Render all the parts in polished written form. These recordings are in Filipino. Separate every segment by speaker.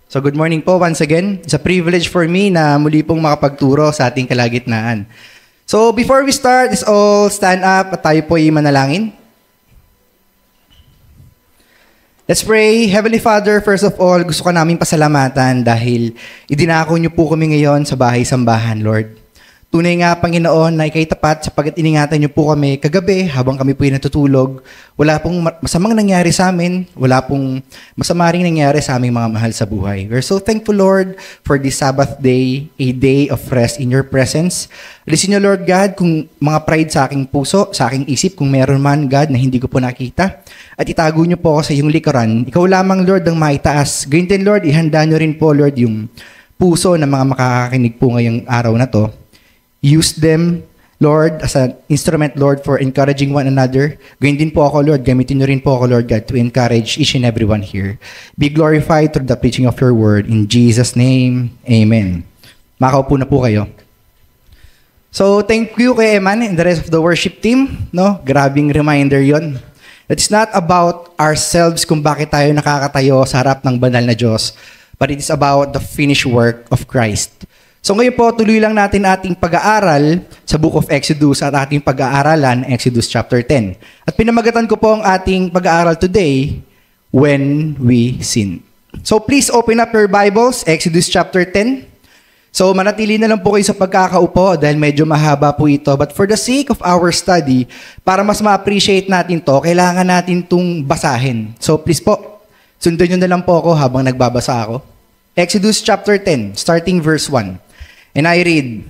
Speaker 1: So good morning po once again. It's a privilege for me na muli pong makapagturo sa ating kalagitnaan. So before we start, let's all stand up at tayo po ay manalangin. Let's pray. Heavenly Father, first of all, gusto ko namin pasalamatan dahil idinako niyo po kami ngayon sa bahay-sambahan, Lord. Tunay nga, Panginoon, na ikay tapat sapagkat iningatan niyo po kami kagabi habang kami po ay natutulog. Wala pong masamang nangyari sa amin. Wala pong masama ring nangyari sa aming mga mahal sa buhay. We're so thankful, Lord, for this Sabbath day, a day of rest in your presence. Alisin niyo, Lord God, kung mga pride sa aking puso, sa aking isip, kung meron man, God, na hindi ko po nakita. At itago niyo po ako sa iyong likuran. Ikaw lamang, Lord, ang maitaas. Gayun din, Lord, ihanda niyo rin po, Lord, yung puso ng mga makakakinig po ngayong araw na to. Use them, Lord, as an instrument, Lord, for encouraging one another. Gawin din po ako, Lord. Gamitin niyo rin po ako, Lord God, to encourage each and everyone here. Be glorified through the preaching of your word. In Jesus' name, amen. Makaupo na po kayo. So, thank you kay Eman and the rest of the worship team. No? Grabing reminder yon. That it's not about ourselves kung bakit tayo nakakatayo sa harap ng banal na Diyos, but it is about the finished work of Christ. So ngayon po, tuloy lang natin ating pag-aaral sa Book of Exodus at ating pag-aaralan, Exodus chapter 10. At pinamagatan ko po ang ating pag-aaral today, When We Sin. So please open up your Bibles, Exodus chapter 10. So manatili na lang po kayo sa pagkakaupo dahil medyo mahaba po ito. But for the sake of our study, para mas ma-appreciate natin to, kailangan natin itong basahin. So please po, sundan nyo na lang po ako habang nagbabasa ako. Exodus chapter 10, starting verse 1. And I read,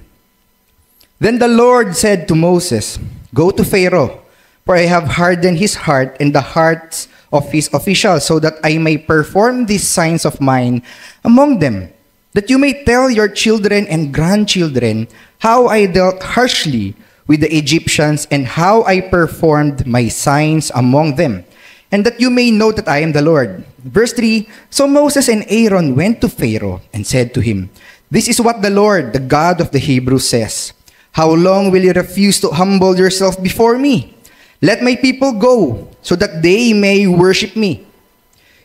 Speaker 1: Then the Lord said to Moses, Go to Pharaoh, for I have hardened his heart and the hearts of his officials, so that I may perform these signs of mine among them, that you may tell your children and grandchildren how I dealt harshly with the Egyptians and how I performed my signs among them, and that you may know that I am the Lord. Verse 3, So Moses and Aaron went to Pharaoh and said to him, This is what the Lord, the God of the Hebrews, says. How long will you refuse to humble yourself before me? Let my people go, so that they may worship me.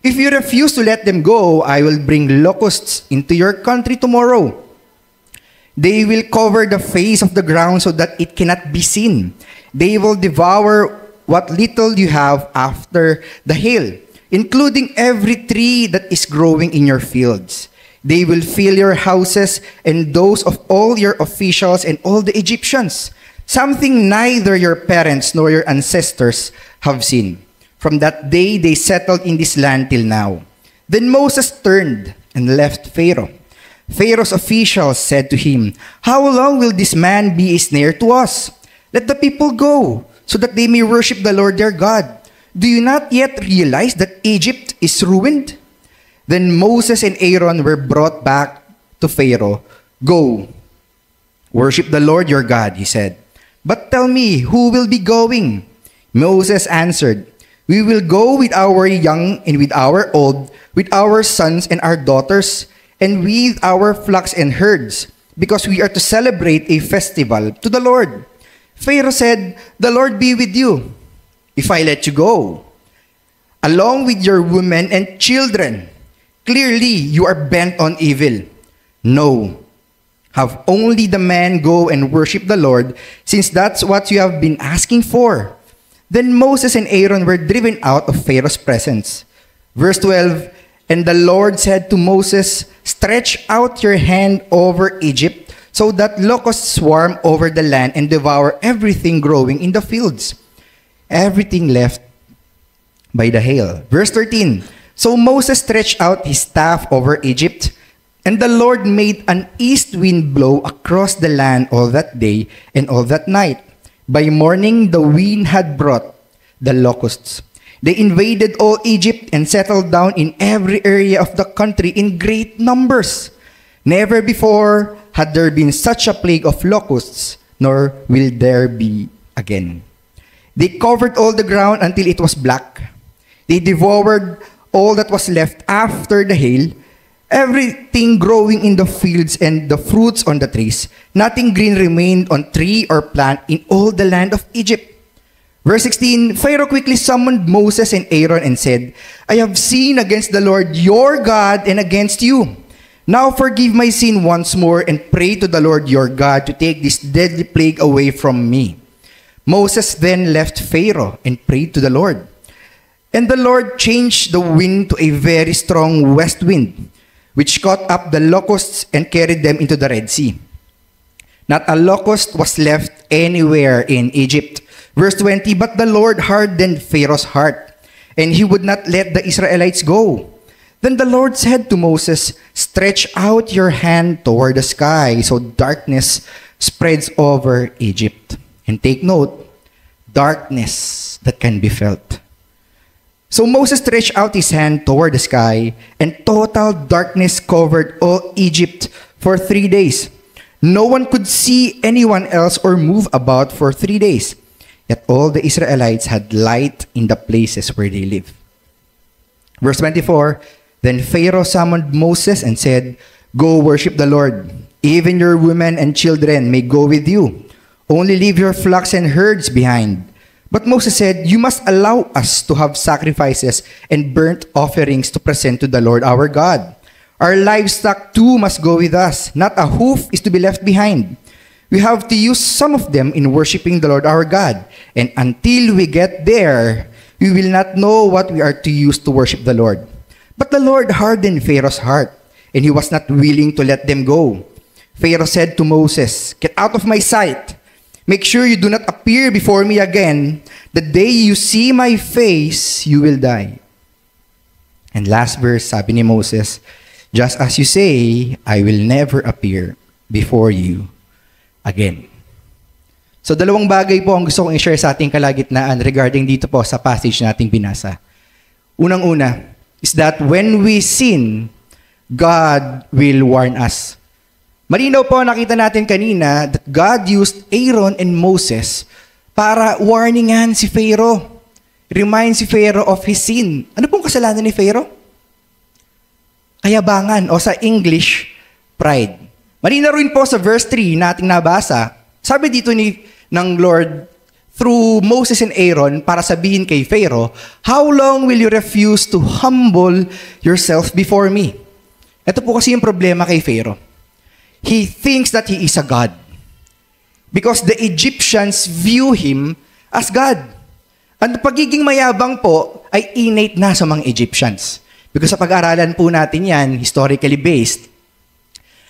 Speaker 1: If you refuse to let them go, I will bring locusts into your country tomorrow. They will cover the face of the ground so that it cannot be seen. They will devour what little you have after the hail, including every tree that is growing in your fields. They will fill your houses and those of all your officials and all the Egyptians, something neither your parents nor your ancestors have seen. From that day they settled in this land till now. Then Moses turned and left Pharaoh. Pharaoh's officials said to him, How long will this man be a snare to us? Let the people go, so that they may worship the Lord their God. Do you not yet realize that Egypt is ruined? Then Moses and Aaron were brought back to Pharaoh. Go, worship the Lord your God, he said. But tell me, who will be going? Moses answered, We will go with our young and with our old, with our sons and our daughters, and with our flocks and herds, because we are to celebrate a festival to the Lord. Pharaoh said, The Lord be with you, if I let you go, along with your women and children. Clearly, you are bent on evil. No, have only the men go and worship the Lord, since that's what you have been asking for. Then Moses and Aaron were driven out of Pharaoh's presence. Verse 12, And the Lord said to Moses, Stretch out your hand over Egypt, so that locusts swarm over the land and devour everything growing in the fields, everything left by the hail. Verse 13, So Moses stretched out his staff over Egypt, and the Lord made an east wind blow across the land all that day and all that night. By morning, the wind had brought the locusts. They invaded all Egypt and settled down in every area of the country in great numbers. Never before had there been such a plague of locusts, nor will there be again. They covered all the ground until it was black. They devoured all that was left after the hail, everything growing in the fields and the fruits on the trees. Nothing green remained on tree or plant in all the land of Egypt. Verse 16, Pharaoh quickly summoned Moses and Aaron and said, I have sinned against the Lord your God and against you. Now forgive my sin once more and pray to the Lord your God to take this deadly plague away from me. Moses then left Pharaoh and prayed to the Lord. And the Lord changed the wind to a very strong west wind, which caught up the locusts and carried them into the Red Sea. Not a locust was left anywhere in Egypt. Verse 20, But the Lord hardened Pharaoh's heart, and he would not let the Israelites go. Then the Lord said to Moses, Stretch out your hand toward the sky, so darkness spreads over Egypt. And take note, darkness that can be felt. So Moses stretched out his hand toward the sky, and total darkness covered all Egypt for 3 days. No one could see anyone else or move about for 3 days. Yet all the Israelites had light in the places where they lived. Verse 24, Then Pharaoh summoned Moses and said, Go worship the Lord. Even your women and children may go with you. Only leave your flocks and herds behind. But Moses said, You must allow us to have sacrifices and burnt offerings to present to the Lord our God. Our livestock too must go with us. Not a hoof is to be left behind. We have to use some of them in worshiping the Lord our God. And until we get there, we will not know what we are to use to worship the Lord. But the Lord hardened Pharaoh's heart, and he was not willing to let them go. Pharaoh said to Moses, Get out of my sight. Make sure you do not appear before me again. The day you see my face, you will die. And last verse, sabi ni Moses, Just as you say, I will never appear before you again. So dalawang bagay po ang gusto kong i-share sa ating kalagitnaan regarding dito po sa passage nating binasa. Unang-una is that when we sin, God will warn us. Malinaw po nakita natin kanina that God used Aaron and Moses para warningan si Pharaoh. Remind si Pharaoh of his sin. Ano pong kasalanan ni Pharaoh? Kayabangan o sa English, pride. Malinaw rin po sa verse 3 nating nabasa. Sabi dito ng Lord through Moses and Aaron para sabihin kay Pharaoh, How long will you refuse to humble yourself before me? Ito po kasi yung problema kay Pharaoh. He thinks that he is a God. Because the Egyptians view him as God. Ang pagiging mayabang po ay innate na sa mga Egyptians. Because sa pag-aralan po natin yan, historically based,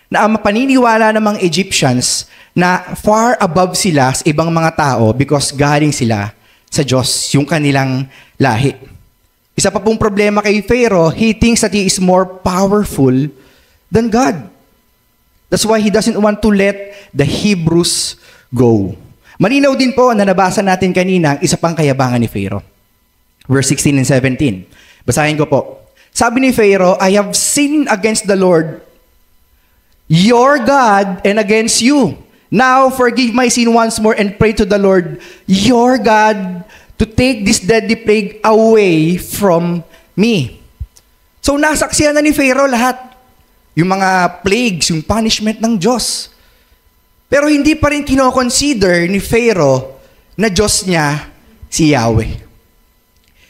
Speaker 1: na ang paniniwala ng mga Egyptians na far above sila sa ibang mga tao because galing sila sa Diyos, yung kanilang lahi. Isa pa pong problema kay Pharaoh, he thinks that he is more powerful than God. That's why he doesn't want to let the Hebrews go. Malinaw din po na nabasa natin kanina ang isa pang kayabangan ni Pharaoh. Verse 16 and 17. Basahin ko po. Sabi ni Pharaoh, I have sinned against the Lord, your God, and against you. Now forgive my sin once more and pray to the Lord, your God, to take this deadly plague away from me. So nasaksihan na ni Pharaoh lahat. Yung mga plagues, yung punishment ng Diyos. Pero hindi pa rin kinoconsider ni Pharaoh na Diyos niya si Yahweh.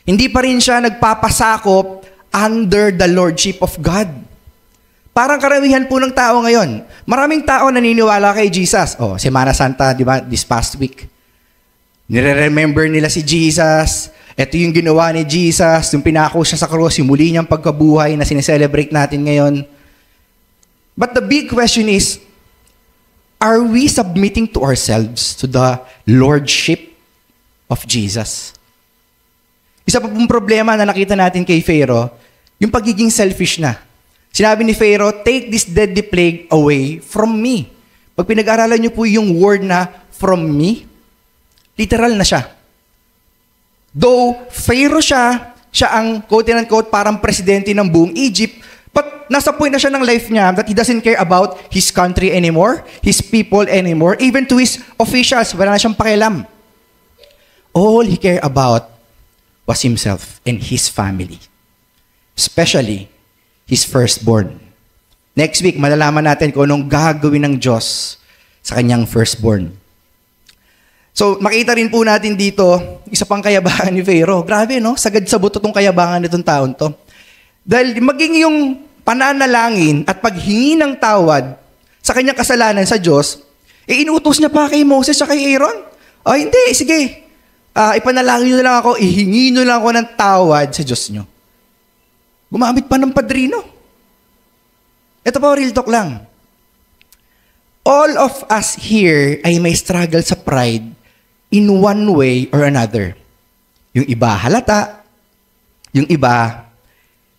Speaker 1: Hindi pa rin siya nagpapasakop under the Lordship of God. Parang karamihan po ng tao ngayon. Maraming tao naniniwala kay Jesus. Semana Santa, di ba, this past week. Nire-remember nila si Jesus. Ito yung ginawa ni Jesus, yung pinako siya sa krus, yung muli niyang pagkabuhay na sineselebrate natin ngayon. But the big question is, are we submitting to ourselves to the Lordship of Jesus? Isa pa pong problema na nakita natin kay Pharaoh, yung pagiging selfish na. Sinabi ni Pharaoh, take this deadly plague away from me. Pag pinag-aralan niyo po yung word na from me, literal na siya. Though Pharaoh siya ang quote-unquote parang presidente ng buong Egypt, but nasa point na siya ng life niya that he doesn't care about his country anymore, his people anymore, even to his officials, wala na siyang pakialam. All he cared about was himself and his family. Especially his firstborn. Next week, malalaman natin kung anong gagawin ng Diyos sa kanyang firstborn. So, makita rin po natin dito, isa pang kayabangan ni Pharaoh. Grabe, no? Sagad sa buto tong kayabangan nitong taon to. Dahil maging yung pananalangin at paghingi ng tawad sa kanyang kasalanan sa Diyos, inuutos niya pa kay Moses at kay Aaron. Hindi, sige. Ipanalangin nyo na lang ako, ihingi nyo lang ako ng tawad sa Diyos nyo. Gumamit pa ng padrino. Ito pa, real talk lang. All of us here ay may struggle sa pride in one way or another. Yung iba halata, yung iba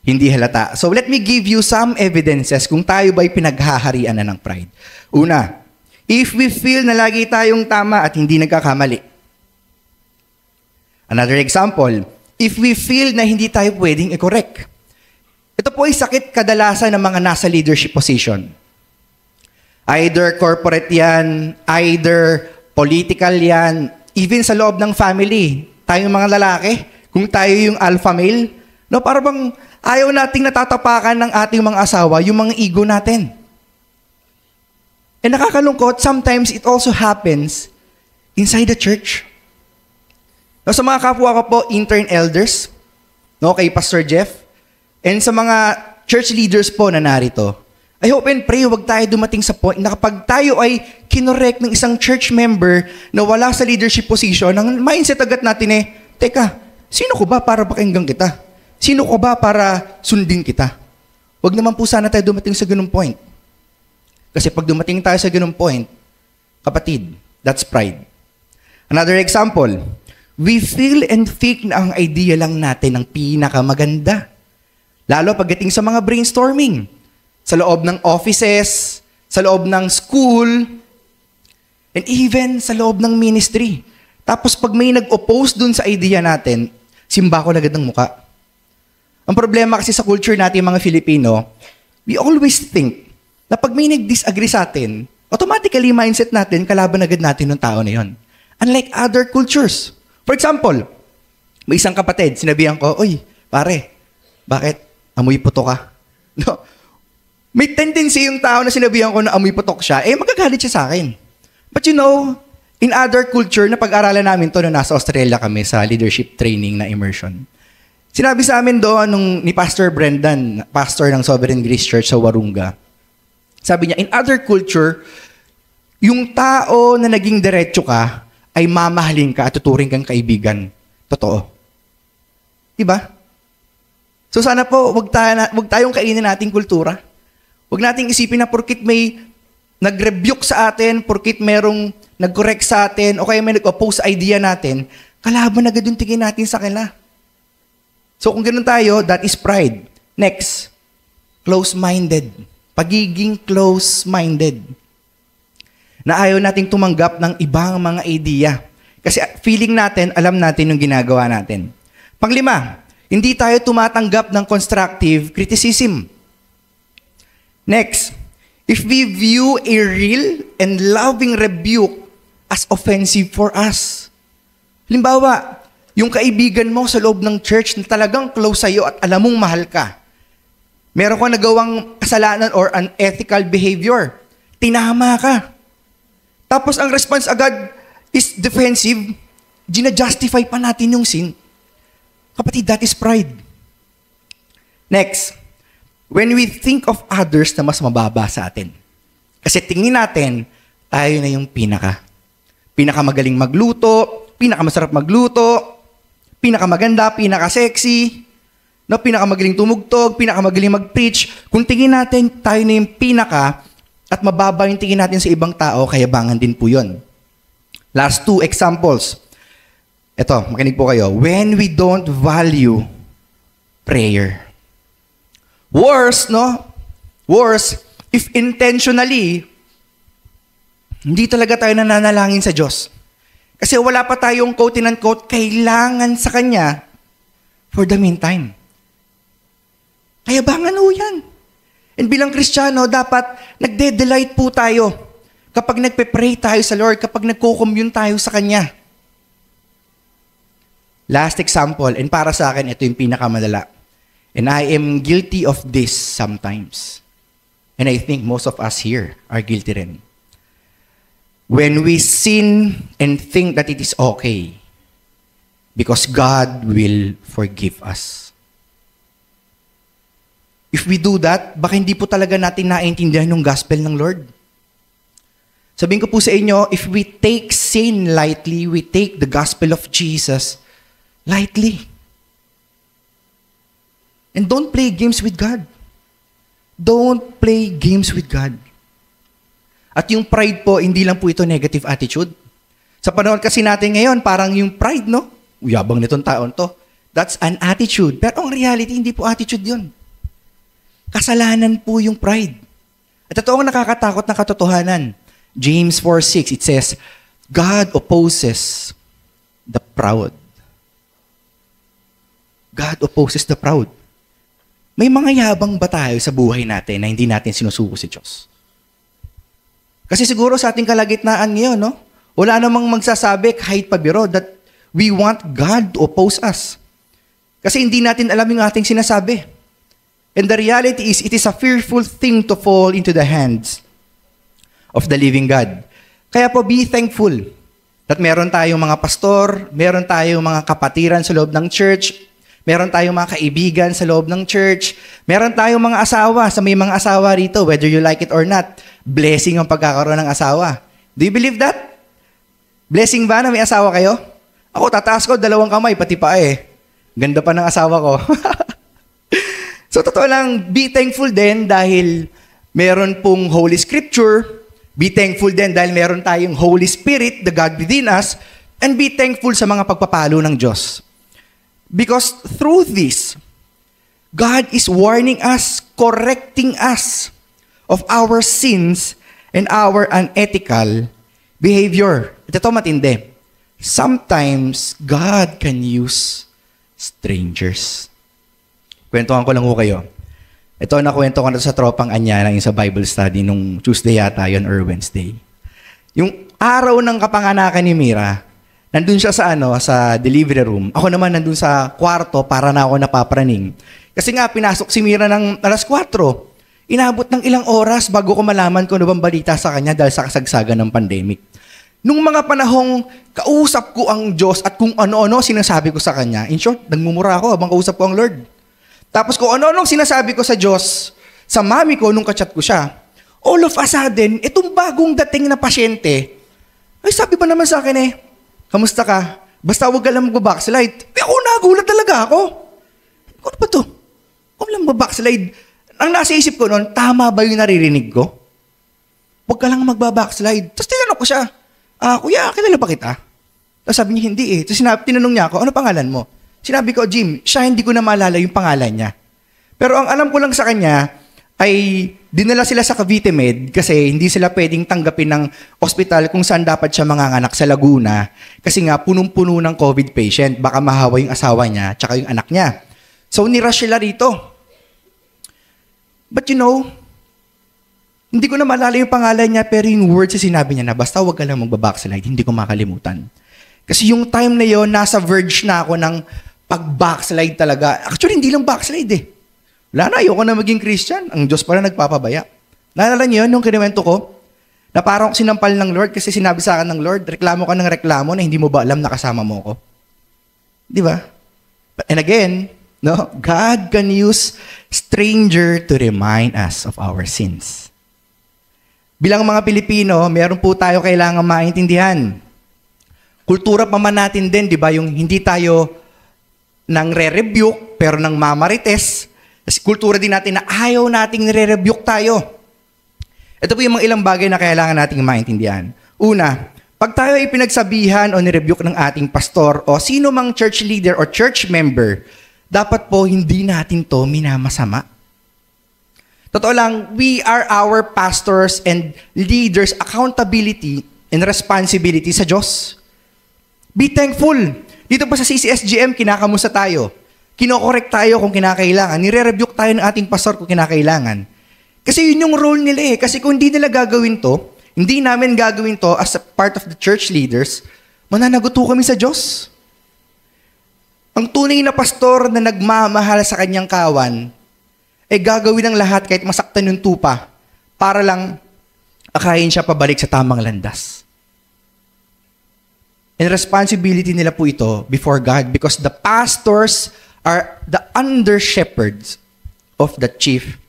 Speaker 1: hindi halata. So let me give you some evidences kung tayo ba'y pinaghaharian na ng pride. Una, if we feel na lagi tayong tama at hindi nagkakamali. Another example, if we feel na hindi tayo pwedeng i-correct. Ito po ay sakit kadalasan ng mga nasa leadership position. Either corporate yan, either political yan, even sa loob ng family. Tayong mga lalaki, kung tayo yung alpha male, no, para bang ayaw nating natatapakan ng ating mga asawa, yung mga ego natin. And nakakalungkot, sometimes it also happens inside the church. No, sa mga kapwa ko po, intern elders, no, kay Pastor Jeff, and sa mga church leaders po na narito, I hope and pray huwag tayo dumating sa point na kapag tayo ay kinorek ng isang church member na wala sa leadership position, ang mindset agad natin teka, sino ko ba para pakinggan kita? Sino ko ba para sundin kita? Huwag naman po sana tayo dumating sa ganung point. Kasi pag dumating tayo sa ganung point, kapatid, that's pride. Another example, we feel and think na ang idea lang natin ang pinakamaganda. Lalo pagdating sa mga brainstorming. Sa loob ng offices, sa loob ng school, and even sa loob ng ministry. Tapos pag may nag-oppose dun sa idea natin, simba ko agad ng muka. Ang problema kasi sa culture natin mga Filipino, we always think na pag may nag-disagree sa atin, automatically mindset natin, kalaban agad natin ng tao na yon. Unlike other cultures. For example, may isang kapatid, sinabihan ko, "Oy, pare, bakit amoy puto ka?" No? May tendency yung tao na sinabihan ko na amoy putok siya, magagalit siya sa akin. But you know, in other culture, na pag-aralan namin to nung nasa Australia kami sa leadership training na immersion. Sinabi sa amin doon ni Pastor Brendan, pastor ng Sovereign Grace Church sa Warunga. Sabi niya, in other culture, yung tao na naging diretso ka, ay mamahalin ka at tuturing kang kaibigan. Totoo. Diba? So sana po, wag tayong kainin nating kultura. Huwag nating isipin na porkit may nag-rebuke sa atin, porkit merong nag-correct sa atin, o kaya may nag-oppose sa idea natin, kalaban agad yung tingin natin sa kanila. So kung ganun tayo, that is pride. Next, close-minded. Pagiging close-minded. Na ayaw nating tumanggap ng ibang mga idea. Kasi feeling natin, alam natin yung ginagawa natin. Panglima, hindi tayo tumatanggap ng constructive criticism. Next, if we view a real and loving rebuke as offensive for us. Halimbawa, yung kaibigan mo sa loob ng church na talagang close sa'yo at alam mong mahal ka. Meron kang nagawang kasalanan or unethical behavior. Tinama ka. Tapos ang response agad is defensive. Gina-justify pa natin yung sin. Kapatid, that is pride. Next, when we think of others na mas mababa sa atin. Kasi tingin natin, tayo na yung pinakamagaling magluto, pinakamasarap magluto, pinakamaganda, pinaka-sexy, no, pinakamagaling tumugtog, pinakamagaling mag-preach. Kung tingin natin, tayo na yung pinaka, at mababa yung tingin natin sa ibang tao, kayabangan din po yun. Last two examples. Ito, makinig po kayo. When we don't value prayer. Worse, no? Worse, if intentionally, hindi talaga tayo nananalangin sa Diyos. Kasi wala pa tayong quote and unquote, kailangan sa Kanya for the meantime. Kayabangan ho yan. And bilang Kristiyano, dapat nagde-delight po tayo kapag nagpe-pray tayo sa Lord, kapag nagko-commune tayo sa Kanya. Last example, and para sa akin, ito yung pinakamadala. And I am guilty of this sometimes. And I think most of us here are guilty rin. when we sin and think that it is okay, because God will forgive us. If we do that, baka hindi po talaga natin naiintindihan yung gospel ng Lord. Sabihin ko po sa inyo, if we take sin lightly, we take the gospel of Jesus lightly. And don't play games with God. Don't play games with God. At yung pride po, hindi lang po ito negative attitude. Sa panahon kasi natin ngayon, parang yung pride, no? Uyabang nitong taon to. That's an attitude. Pero ang reality, hindi po attitude yun. Kasalanan po yung pride. At ito ang nakakatakot na katotohanan. James 4:6, it says, God opposes the proud. God opposes the proud. May mga yabang ba tayo sa buhay natin na hindi natin sinusuko si Diyos? Kasi siguro sa ating kalagitnaan ngayon, no? Wala namang magsasabi kahit pabiro that we want God to oppose us. Kasi hindi natin alam yung ating sinasabi. And the reality is, it is a fearful thing to fall into the hands of the living God. Kaya po, be thankful that meron tayong mga pastor, meron tayong mga kapatiran sa loob ng church, meron tayong mga kaibigan sa loob ng church, meron tayong mga asawa, sa may mga asawa rito, whether you like it or not, blessing ang pagkakaroon ng asawa. Do you believe that? Blessing ba na may asawa kayo? Ako, tataas ko, 2 kamay, pati pa eh. Ganda pa ng asawa ko. So, totoo lang, be thankful din dahil meron pong Holy Scripture. Be thankful din dahil meron tayong Holy Spirit, the God within us. And be thankful sa mga pagpapalo ng Diyos. Because through this, God is warning us, correcting us of our sins and our unethical behavior. Ito matindi. Sometimes, God can use strangers. Kwentuhan ko lang ho kayo. Ito, nakwento ko na sa tropang Anyana yung sa Bible study nung Tuesday yata yun or Wednesday. Yung araw ng kapanganakan ni Mira, nandun siya sa sa delivery room. Ako naman nandun sa kwarto para na ako napapraning. Kasi nga, pinasok si Mira ng 4:00. Inabot ng ilang oras bago ko malaman kung ano bang balita sa kanya dahil sa kasagsagan ng pandemic. Nung mga panahong kausap ko ang Diyos at kung ano-ano sinasabi ko sa kanya, in short, nagmumura ako habang kausap ko ang Lord. Tapos kung ano-ano sinasabi ko sa Diyos, sa mami ko nung kachat ko siya, all of a sudden, itong bagong dating na pasyente, ay sabi pa naman sa akin kamusta ka? Basta huwag ka lang mag-backslide. Ako nagulat talaga ako. Ano ba to? Huwag lang mag-backslide. Ang nasa isip ko noon, tama ba yung naririnig ko? Huwag ka lang mag-backslide. Tapos tinanong ko siya, Kuya, kilala ba kita? Tapos sabi niya, hindi eh. Tapos tinanong niya ako, ano pangalan mo? Sinabi ko, Jim, siya hindi ko na maalala yung pangalan niya. Pero ang alam ko lang sa kanya ay dinala sila sa Cavite Med kasi hindi sila pwedeng tanggapin ng ospital kung saan dapat siya manganganak sa Laguna kasi nga punong-puno ng COVID patient. Baka mahawa yung asawa niya tsaka yung anak niya. So nirush sila rito. But hindi ko na maalala yung pangalan niya pero yung words na sinabi niya na basta huwag ka lang magbabackslide, hindi ko makalimutan. Kasi yung time na yon nasa verge na ako ng pag-backslide talaga. Actually, hindi lang backslide eh. Wala na, ayoko na maging Christian. Ang Diyos pala nagpapabaya. Naalala niyo yun, yung kinuwento ko, na parang sinampal ng Lord kasi sinabi sa akin ng Lord, reklamo ka ng reklamo na hindi mo ba alam na kasama mo ko? Di ba? And again, God can use stranger to remind us of our sins. Bilang mga Pilipino, meron po tayo kailangan maintindihan. Kultura pa man natin din, di ba, yung hindi tayo nang re-rebuke, pero nang mamarites. Kasi kultura din natin na ayaw nating re-rebuke tayo. Ito po yung mga ilang bagay na kailangan nating maintindihan. Una, pag tayo ay pinagsabihan o ni-rebuke ng ating pastor o sino mang church leader o church member, dapat po hindi natin to minamasama. Totoo lang, we are our pastors and leaders' accountability and responsibility sa Diyos. Be thankful. Dito pa sa CCSGM, kinakamusta tayo. Kinokorek tayo kung kinakailangan. Nire-rebuke tayo ng ating pastor kung kinakailangan. Kasi yun yung role nila eh. Kasi kung hindi nila gagawin to, hindi namin gagawin to as a part of the church leaders, mananaguto kami sa Diyos. Ang tunay na pastor na nagmamahal sa kanyang kawan, ay gagawin ng lahat kahit masaktan yung tupa para lang akayin siya pabalik sa tamang landas. And responsibility nila po ito before God because the pastors are the under-shepherds of the chief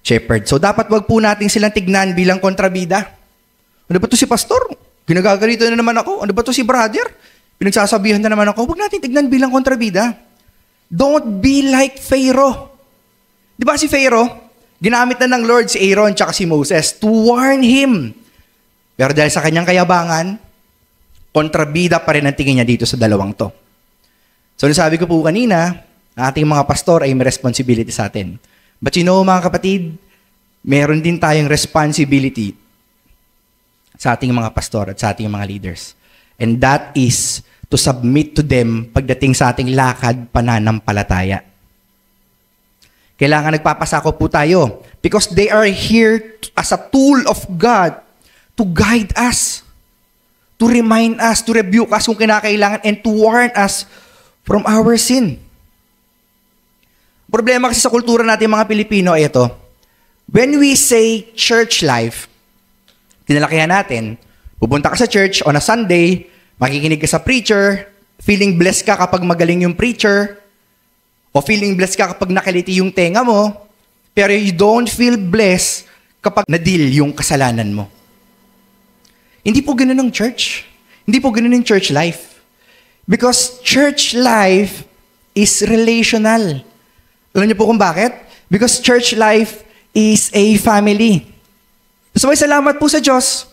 Speaker 1: shepherd. So dapat wag po natin silang tignan bilang kontrabida. Ano ba to si pastor? Ginagagalito na naman ako. Ano ba to si brother? Pinagsasabihan na naman ako. Wag natin tignan bilang kontrabida. Don't be like Pharaoh. Di ba si Pharaoh? Ginamit na ng Lord si Aaron tsaka si Moses to warn him. Pero dahil sa kanyang kayabangan, kontrabida pa rin ang tingin niya dito sa dalawang to. So nasabi ko po kanina, ating mga pastor ay may responsibility sa atin. But you know mga kapatid, meron din tayong responsibility sa ating mga pastor at sa ating mga leaders. And that is to submit to them pagdating sa ating lakad pananampalataya. Kailangan nagpapasakop po tayo because they are here as a tool of God to guide us, to remind us, to rebuke us kung kinakailangan, and to warn us from our sin. Problema kasi sa kultura natin mga Pilipino ay ito. When we say church life, tinalakihan natin, pupunta ka sa church on a Sunday, makikinig ka sa preacher, feeling blessed ka kapag magaling yung preacher, o feeling blessed ka kapag nakaliti yung tenga mo, pero you don't feel blessed kapag na-deal yung kasalanan mo. Hindi po ganun ang church. Hindi po ganun yung church life. Because church life is relational. Alam niyo po kung bakit? Because church life is a family. So may salamat po sa Diyos.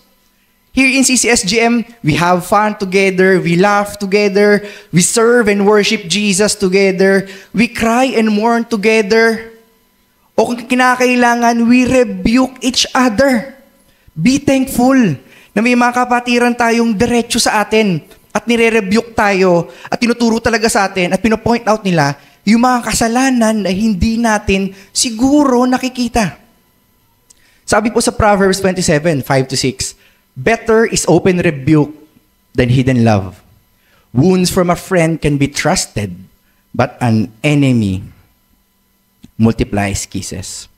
Speaker 1: Here in CCSGM, we have fun together, we laugh together, we serve and worship Jesus together, we cry and mourn together. O kung kinakailangan, we rebuke each other. Be thankful na may mga kapatiran tayong diretso sa atin at nire-rebuke tayo at tinuturo talaga sa atin at pinopoint out nila yung mga kasalanan na hindi natin siguro nakikita. Sabi po sa Proverbs 27, 5-6, better is open rebuke than hidden love. Wounds from a friend can be trusted, but an enemy multiplies kisses.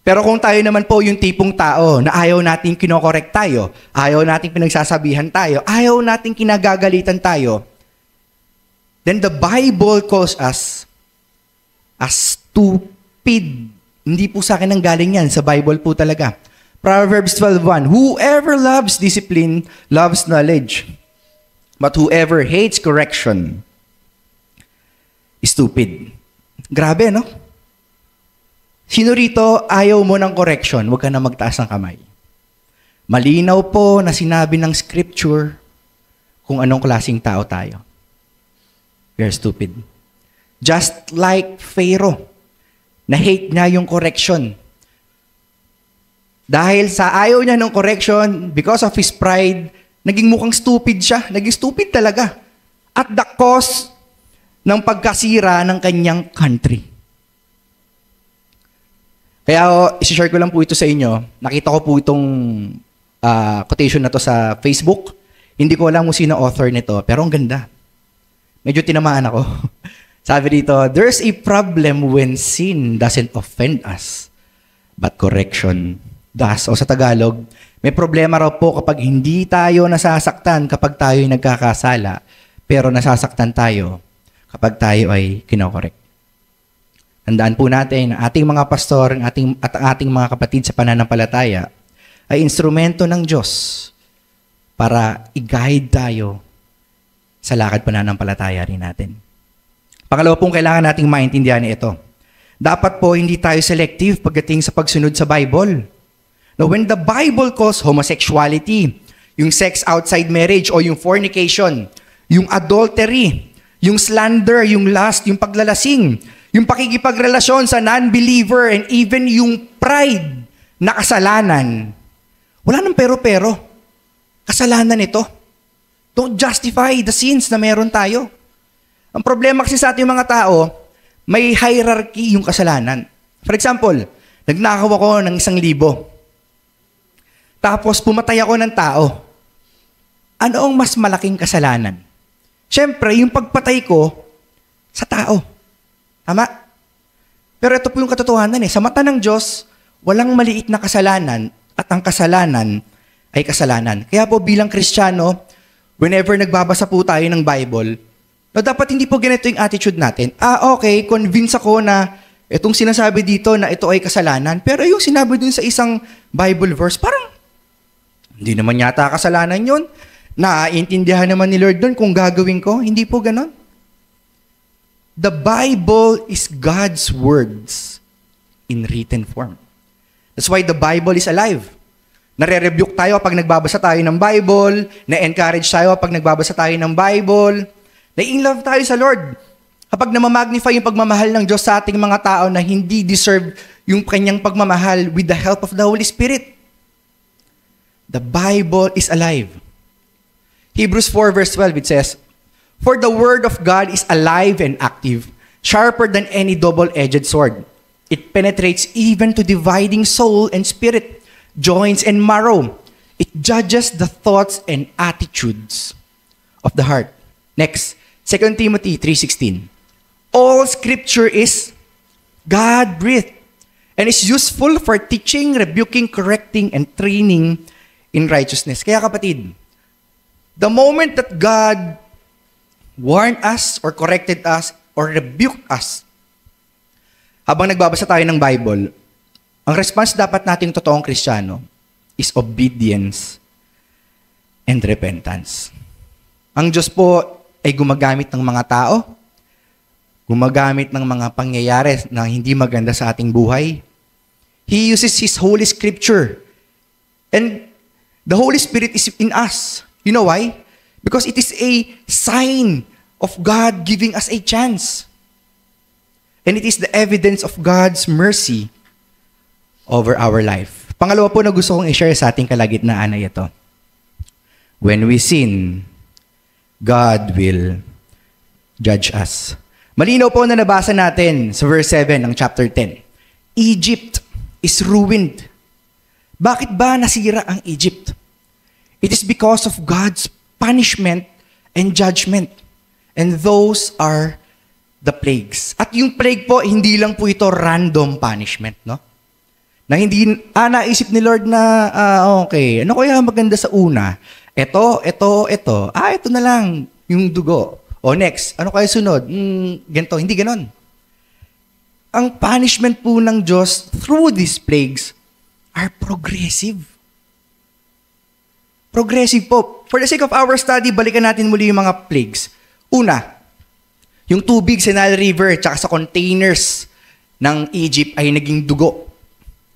Speaker 1: Pero kung tayo naman po yung tipong tao na ayaw nating kinokorek tayo, ayaw nating pinagsasabihan tayo, ayaw nating kinagagalitan tayo, then the Bible calls us as stupid. Hindi po sa akin ang galing yan. Sa Bible po talaga. Proverbs 12:1, whoever loves discipline loves knowledge, but whoever hates correction is stupid. Grabe, no? Sino rito ayaw mo ng correction? Huwag ka na magtaas ng kamay. Malinaw po na sinabi ng scripture kung anong klaseng tao tayo. We are stupid. Just like Pharaoh, na-hate niya yung correction. Dahil sa ayaw niya ng correction, because of his pride, naging mukhang stupid siya. Naging stupid talaga. At the cost ng pagkasira ng kanyang country. Kaya isi-share ko lang po ito sa inyo. Nakita ko po itong quotation na to sa Facebook. Hindi ko alam kung sino author nito, pero ang ganda. Medyo tinamaan ako. Sabi dito, there's a problem when sin doesn't offend us, but correction does. O sa Tagalog, may problema raw po kapag hindi tayo nasasaktan kapag tayo ay nagkakasala, pero nasasaktan tayo kapag tayo ay kinokorek. Tandaan po natin, ating mga pastor at ating mga kapatid sa pananampalataya ay instrumento ng Diyos para i-guide tayo sa lakad pananampalataya rin natin. Pangalawa pong kailangan nating maintindihan ito. Dapat po hindi tayo selective pagdating sa pagsunod sa Bible. Now, when the Bible calls homosexuality, yung sex outside marriage o yung fornication, yung adultery, yung slander, yung lust, yung paglalasing, yung pakikipagrelasyon sa non-believer, and even yung pride na kasalanan, wala nang pero-pero. Kasalanan ito. Don't justify the sins na meron tayo. Ang problema kasi sa ating mga tao, may hierarchy yung kasalanan. For example, nagnakaw ako ng 1,000. Tapos pumatay ako ng tao. Ano ang mas malaking kasalanan? Siyempre, yung pagpatay ko sa tao. Tama? Pero ito po yung katotohanan eh. Sa mata ng Diyos, walang maliit na kasalanan at ang kasalanan ay kasalanan. Kaya po bilang Kristiyano, whenever nagbabasa po tayo ng Bible, na dapat hindi po ganito yung attitude natin. Okay, convince ako na itong sinasabi dito na ito ay kasalanan, pero yung sinabi dun sa isang Bible verse, parang hindi naman yata kasalanan yun. Naiintindihan naman ni Lord dun kung gagawin ko. Hindi po ganon. The Bible is God's words in written form. That's why the Bible is alive. Nare-rebuke tayo pag nagbabasa tayo ng Bible, na-encourage tayo pag nagbabasa tayo ng Bible, na-in-love tayo sa Lord. Kapag namamagnify yung pagmamahal ng Diyos sa ating mga tao na hindi deserve yung kanyang pagmamahal with the help of the Holy Spirit. The Bible is alive. Hebrews 4 verse 12, it says, "For the word of God is alive and active, sharper than any double-edged sword. It penetrates even to dividing soul and spirit, joints and marrow. It judges the thoughts and attitudes of the heart." Next, 2 Timothy 3:16. "All scripture is God-breathed and is useful for teaching, rebuking, correcting, and training in righteousness." Kaya kapatid, the moment that God warned us or corrected us or rebuked us, habang nagbabasa tayo ng Bible, ang response dapat nating totoong Kristiyano is obedience and repentance. Ang Diyos po ay gumagamit ng mga tao, gumagamit ng mga pangyayari na hindi maganda sa ating buhay. He uses His Holy Scripture. And the Holy Spirit is in us. You know why? Because it is a sign of God giving us a chance. And it is the evidence of God's mercy over our life. Pangalawa po na gusto kong i-share sa ating kalagitnaan ay ito. When we sin, God will judge us. Malinaw po na nabasa natin sa verse 7 ng chapter 10. Egypt is ruined. Bakit ba nasira ang Egypt? It is because of God's punishment and judgment. And those are the plagues. At yung plague po, hindi lang po ito random punishment, no? Na hindi, naisip ni Lord na, okay, ano kaya maganda sa una? Ito. Ito na lang, yung dugo. O next, ano kaya sunod? Ganito, hindi ganon. Ang punishment po ng Diyos through these plagues are progressive. Progressive po. For the sake of our study, balikan natin muli yung mga plagues. Una, yung tubig sa Nile River tsaka sa containers ng Egypt ay naging dugo.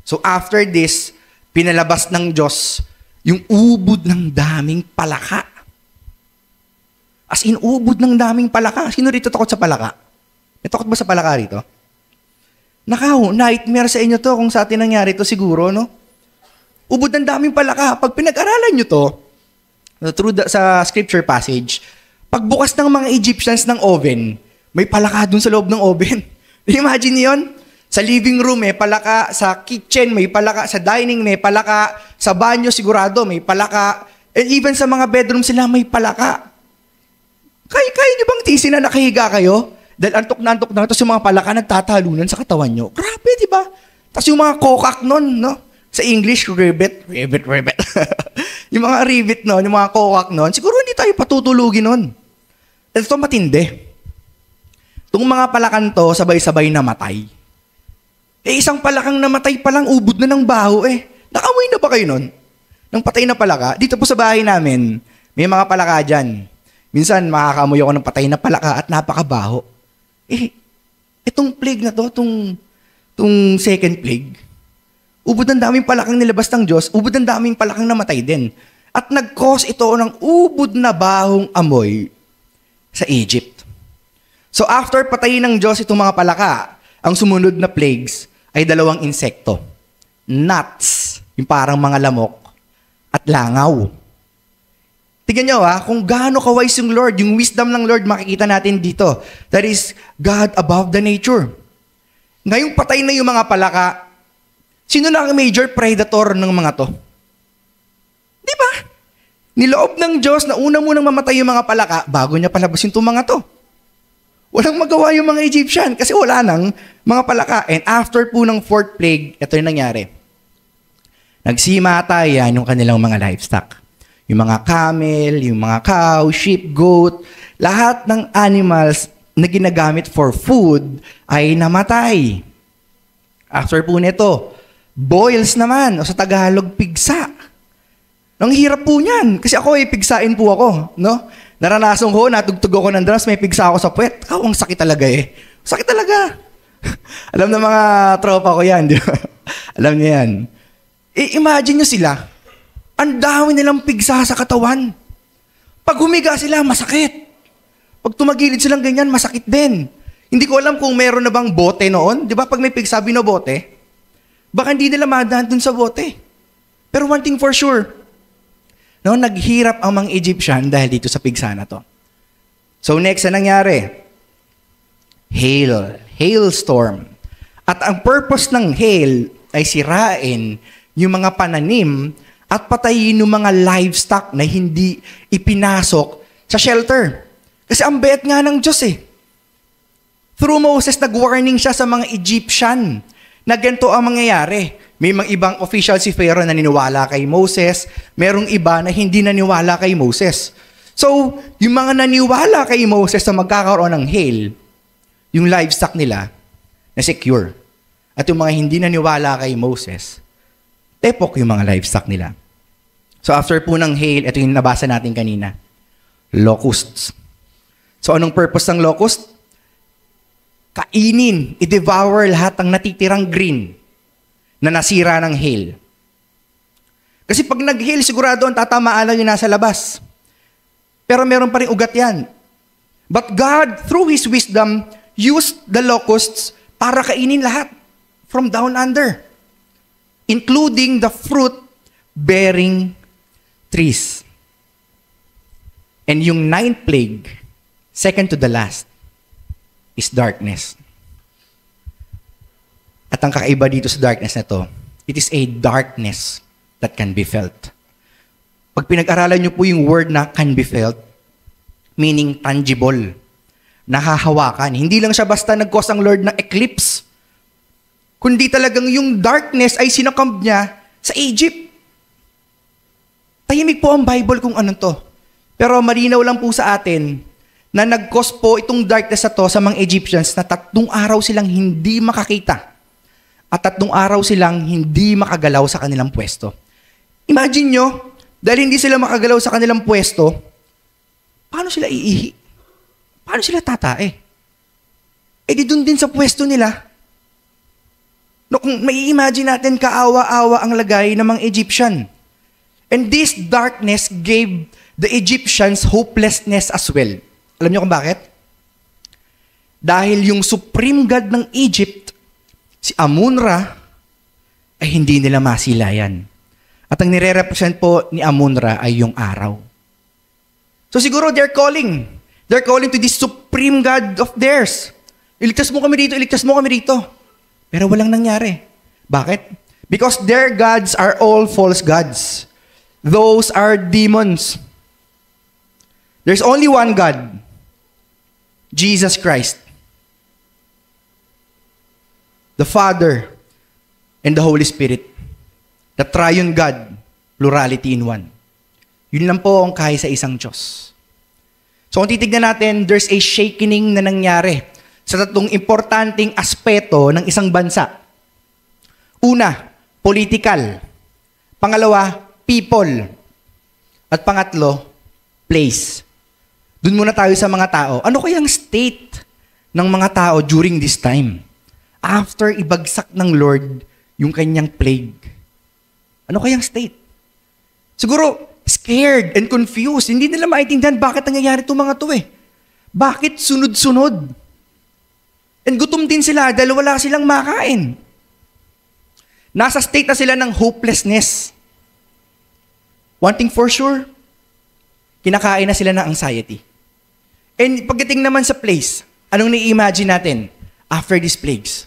Speaker 1: So after this, pinalabas ng Diyos yung ubod ng daming palaka. As in, ubod ng daming palaka. Sino rito takot sa palaka? May takot ba sa palaka rito? Nightmare sa inyo to kung sa atin nangyari to siguro, no? Ubod ng daming palaka. Pag pinag-aralan nyo to, sa scripture passage, pagbukas ng mga Egyptians ng oven, may palaka dun sa loob ng oven. Imagine niyo yun? Sa living room may palaka, sa kitchen may palaka, sa dining may palaka, sa banyo sigurado may palaka, and even sa mga bedroom sila may palaka. Kaya niyo bang tisin na nakahiga kayo? Dahil antok na tapos yung mga palaka nagtatalunan sa katawan nyo. Grabe, di ba? Tapos yung mga kokak nun, no? Sa English, rivet. Yung mga rivet nun, yung mga kokak nun, siguro hindi tayo patutulugin nun. Ito matindi. Itong mga palakan to, sabay-sabay namatay. Isang palakang namatay palang ubod na ng baho Nakamoy na ba kayo nun? Nang patay na palaka? Dito po sa bahay namin, may mga palaka dyan. Minsan, makakamoy ako ng patay na palaka at napakabaho. Itong plague na to, itong second plague, ubod ng daming palakang nilabas ng Diyos, ubod ng daming palakang namatay din. At nag-cause ito ng ubod na bahong amoy sa Egypt. So after patayin ng Diyos itong mga palaka, ang sumunod na plagues ay dalawang insekto. Gnats, yung parang mga lamok, at langaw. Tignan nyo kung gaano ka-wise yung Lord, yung wisdom ng Lord makikita natin dito. That is God above the nature. Ngayong patay na yung mga palaka, sino na ang major predator ng mga to? Di ba? Niloob ng Diyos na una munang mamatay yung mga palaka bago niya palabasin itong mga to. Walang magawa yung mga Egyptian kasi wala nang mga palaka. And after po ng fourth plague, ito yung nangyari. Nagsimatayan yung kanilang mga livestock. Yung mga camel, yung mga cow, sheep, goat, lahat ng animals na ginagamit for food ay namatay. After po nito, boils naman, o sa Tagalog, pigsa. Ang hirap po niyan, kasi ako pigsain po ako, no? Naranasan ko, natugtog ako ng drums, may pigsa ako sa puwet. Ang sakit talaga Sakit talaga. Alam na mga tropa ko yan, di ba? Alam niyo yan. Imagine nyo sila, ang dami nilang pigsa sa katawan. Pag humiga sila, masakit. Pag tumagilid silang ganyan, masakit din. Hindi ko alam kung meron na bang bote noon. Di ba pag may pigsa, binobote? Baka hindi nila madaan dun sa bote. Pero one thing for sure, no, naghirap ang mga Egyptian dahil dito sa pigsa na to. So next na nangyari, hailstorm. At ang purpose ng hail ay sirain yung mga pananim at patayin yung mga livestock na hindi ipinasok sa shelter. Kasi ang bait nga ng Diyos Through Moses, nag-warning siya sa mga Egyptian na ganito ang mangyayari. May mga ibang official si Pharaoh na niniwala kay Moses, merong iba na hindi naniwala kay Moses. So, yung mga naniwala kay Moses na magkakaroon ng hail, yung livestock nila, na secure. At yung mga hindi naniwala kay Moses, tepok yung mga livestock nila. So, after po ng hail, ito yung nabasa natin kanina, locusts. So, anong purpose ng locust? Kainin, i-devour lahat ng natitirang green na nasira ng hail. Kasi pag nag-hail, sigurado ang tatamaan lang yung nasa labas. Pero meron pa rin ugat yan. But God, through His wisdom, used the locusts para kainin lahat from down under, including the fruit-bearing trees. And yung 9th plague, second to the last, is darkness. At ang kakaiba dito sa darkness na to, it is a darkness that can be felt. Pag pinag-aralan nyo po yung word na can be felt, meaning tangible, nahahawakan. Hindi lang siya basta nag-cause ang Lord ng eclipse, kundi talagang yung darkness ay sinakam niya sa Egypt. Tahimik po ang Bible kung ano to. Pero malinaw lang po sa atin na nag-cause po itong darkness na to sa mga Egyptians na 3 araw silang hindi makakita. At 3 araw silang hindi makagalaw sa kanilang pwesto. Imagine nyo, dahil hindi sila makagalaw sa kanilang pwesto, paano sila iihi? Paano sila tatae? Di dun din sa pwesto nila. No, kung mai-imagine natin, kaawa-awa ang lagay ng mga Egyptian. And this darkness gave the Egyptians hopelessness as well. Alam niyo kung bakit? Dahil yung supreme god ng Egypt, si Amun-Ra, ay hindi nila masilayan. At ang nire-represent po ni Amun-Ra ay yung araw. So siguro they're calling to this supreme God of theirs. Iligtas mo kami dito, iligtas mo kami dito. Pero walang nangyari. Bakit? Because their gods are all false gods. Those are demons. There's only one God, Jesus Christ. The Father and the Holy Spirit. The triune God, plurality in one. Yun lang po ang kaya sa isang Diyos. So kung titignan natin, there's a shaking na nangyari sa 3 importanteng aspeto ng isang bansa. Una, political. Pangalawa, people. At pangatlo, place. Doon muna tayo sa mga tao. Ano kayang state ng mga tao during this time? After ibagsak ng Lord yung kanyang plague. Ano kayang state? Siguro, scared and confused. Hindi nila maintindihan bakit nangyayari itong mga to Bakit sunod-sunod? And gutom din sila dahil wala silang makain. Nasa state na sila ng hopelessness. One thing for sure, kinakain na sila ng anxiety. And pagdating naman sa place, anong nai-imagine natin after these plagues?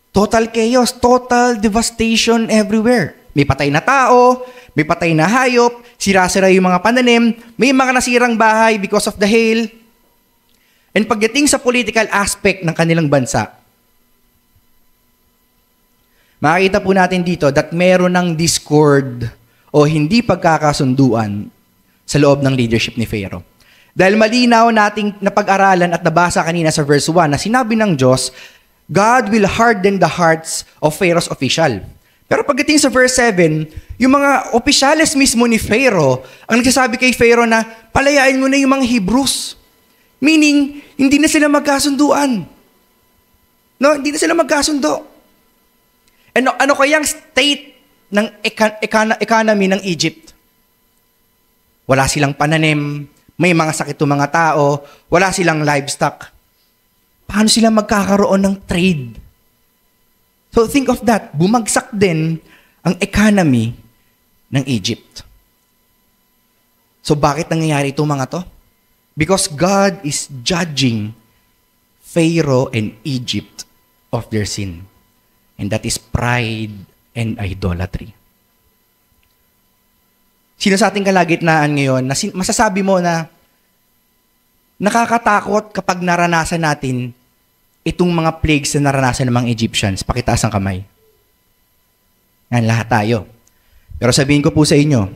Speaker 1: Total chaos, total devastation everywhere. May patay na tao, may patay na hayop, sira-sira yung mga pananim, may mga nasirang bahay because of the hail. And pagdating sa political aspect ng kanilang bansa, makikita po natin dito that meron ng discord o hindi pagkakasunduan sa loob ng leadership ni Pharaoh. Dahil malinaw nating napag-aralan at nabasa kanina sa verse 1 na sinabi ng Diyos, God will harden the hearts of Pharaoh's official. Pero pagdating sa verse 7, yung mga opisyales mismo ni Pharaoh, ang nagsasabi kay Pharaoh na palayain mo na yung mga Hebrews. Meaning, hindi na sila magkasunduan. No, hindi na sila magkasundo. Ano kayang state ng economy ng Egypt? Wala silang pananim, may mga sakit ng mga tao, wala silang livestock. Paano sila magkakaroon ng trade? So think of that. Bumagsak din ang economy ng Egypt. So bakit nangyayari itong mga to? Because God is judging Pharaoh and Egypt of their sin. And that is pride and idolatry. Sino sa ating kalagitnaan ngayon na masasabi mo na nakakatakot kapag naranasan natin itong mga plagues na naranasan ng mga Egyptians? Pakitaas ang kamay. Yan, lahat tayo. Pero sabihin ko po sa inyo,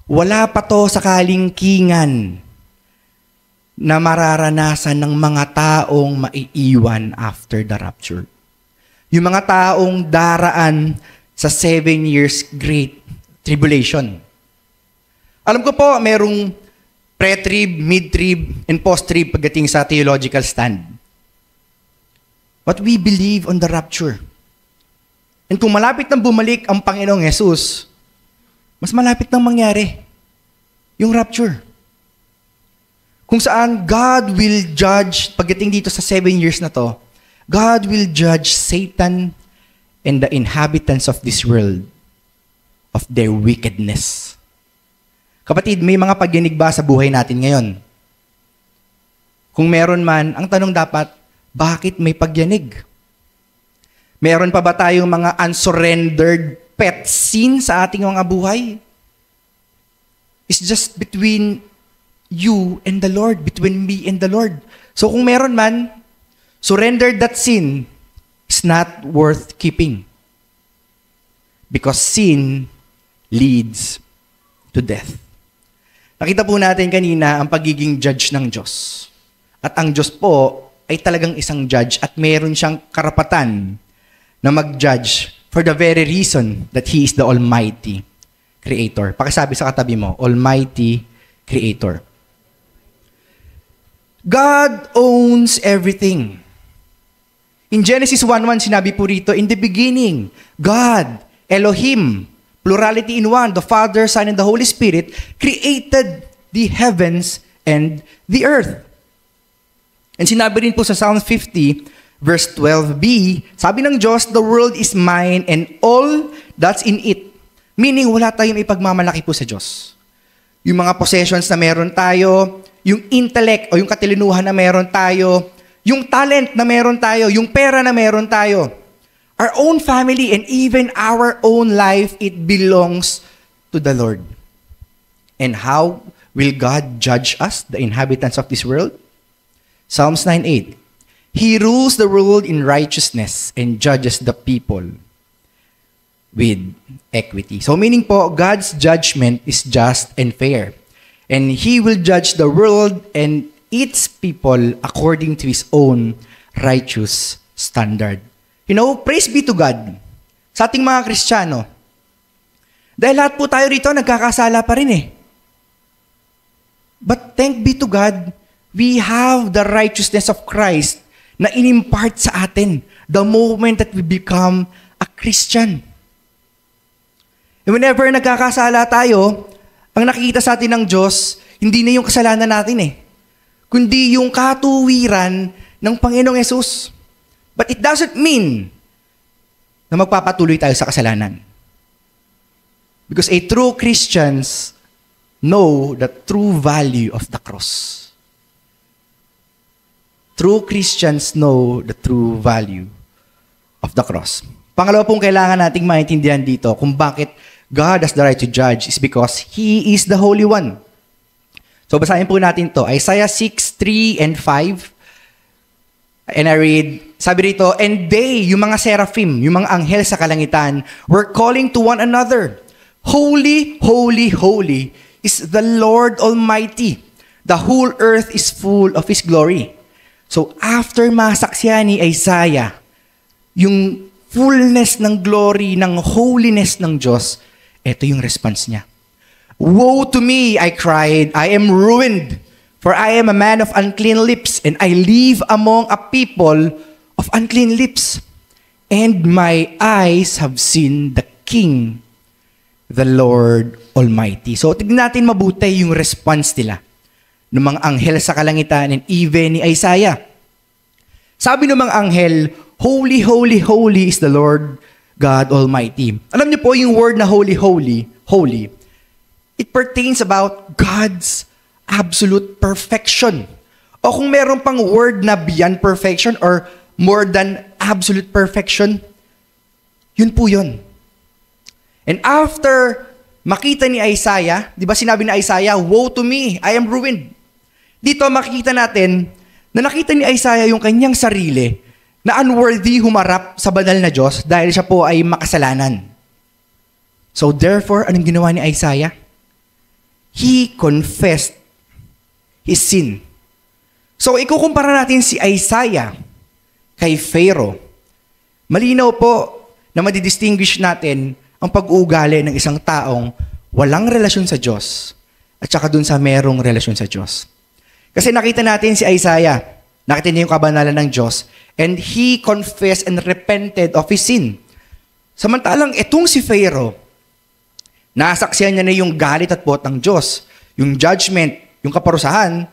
Speaker 1: wala pa to sa kalingkingan na mararanasan ng mga taong maiiwan after the rapture. Yung mga taong daraan sa 7 years great tribulation. Alam ko po, merong pre-trib, mid-trib, and post-trib pagdating sa theological stand. But we believe on the rapture. And kung malapit nang bumalik ang Panginoong Jesus, mas malapit nang mangyari yung rapture. Kung saan God will judge, pagdating dito sa 7 years na to, God will judge Satan and the inhabitants of this world of their wickedness. Kapatid, may mga pagyanig ba sa buhay natin ngayon? Kung meron man, ang tanong dapat, bakit may pagyanig? Meron pa ba tayong mga unsurrendered pet sin sa ating mga buhay? It's just between you and the Lord, between me and the Lord. So kung meron man, surrender that sin is not worth keeping. Because sin leads to death. Nakita po natin kanina ang pagiging judge ng Diyos. At ang Diyos po ay talagang isang judge at meron siyang karapatan na mag-judge for the very reason that He is the Almighty Creator. Pakisabi sa katabi mo, Almighty Creator. God owns everything. In Genesis 1:1, sinabi po rito, in the beginning, God, Elohim, plurality in one, the Father, Son, and the Holy Spirit, created the heavens and the earth. And sinabi rin po sa Psalm 50, verse 12b, sabi ng Diyos, the world is mine and all that's in it. Meaning, wala tayong ipagmamalaki po sa Diyos. Yung mga possessions na meron tayo, yung intellect o yung katilinuhan na meron tayo, yung talent na meron tayo, yung pera na meron tayo, our own family and even our own life, it belongs to the Lord. And how will God judge us, the inhabitants of this world? Psalms 9:8. He rules the world in righteousness and judges the people with equity. So meaning po, God's judgment is just and fair. And He will judge the world and its people according to His own righteous standard. You know, praise be to God sa ating mga Kristiyano. Dahil lahat po tayo rito nagkakasala pa rin eh. But thank be to God, we have the righteousness of Christ na inimpart sa atin the moment that we become a Christian. And whenever nagkakasala tayo, ang nakikita sa atin ng Diyos, hindi na yung kasalanan natin eh, kundi yung katuwiran ng Panginoong Yesus. But it doesn't mean na magpapatuloy tayo sa kasalanan. Because a true Christians know the true value of the cross. True Christians know the true value of the cross. Pangalawa pong kailangan nating maintindihan dito kung bakit God has the right to judge is because He is the Holy One. So basahin po natin to. Isaiah 6:3 and 5. And I read, sabi rito, and they, yung mga seraphim, yung mga anghel sa kalangitan, were calling to one another, Holy, holy, holy is the Lord Almighty. The whole earth is full of His glory. So after masaksihan ni Isaiah, yung fullness ng glory, ng holiness ng Diyos, ito yung response niya. Woe to me, I cried, I am ruined, for I am a man of unclean lips, and I live among a people of unclean lips. And my eyes have seen the King, the Lord Almighty. So tignan natin mabuti yung response nila ng mga anghel sa kalangitan and even ni Isaiah. Sabi ng mga anghel, holy, holy, holy is the Lord God Almighty. Alam niyo po yung word na holy, holy, holy, it pertains about God's absolute perfection. O kung meron pang word na beyond perfection or more than absolute perfection, yun po yun. And after makita ni Isaiah, di ba sinabi ni Isaiah, woe to me, I am ruined. Dito makikita natin na nakita ni Isaiah yung kanyang sarili na unworthy humarap sa banal na Diyos dahil siya po ay makasalanan. So therefore, anong ginawa ni Isaiah? He confessed his sin. So ikukumpara natin si Isaiah kay Pharaoh. Malinaw po na madidistinguish natin ang pag-uugali ng isang taong walang relasyon sa Diyos at saka dun sa merong relasyon sa Diyos. Kasi nakita natin si Isaiah, nakita niya yung kabanalan ng Diyos, and he confessed and repented of his sin. Samantalang itong si Pharaoh, nasaksihan niya na yung galit at puot ng Diyos, yung judgment, yung kaparusahan,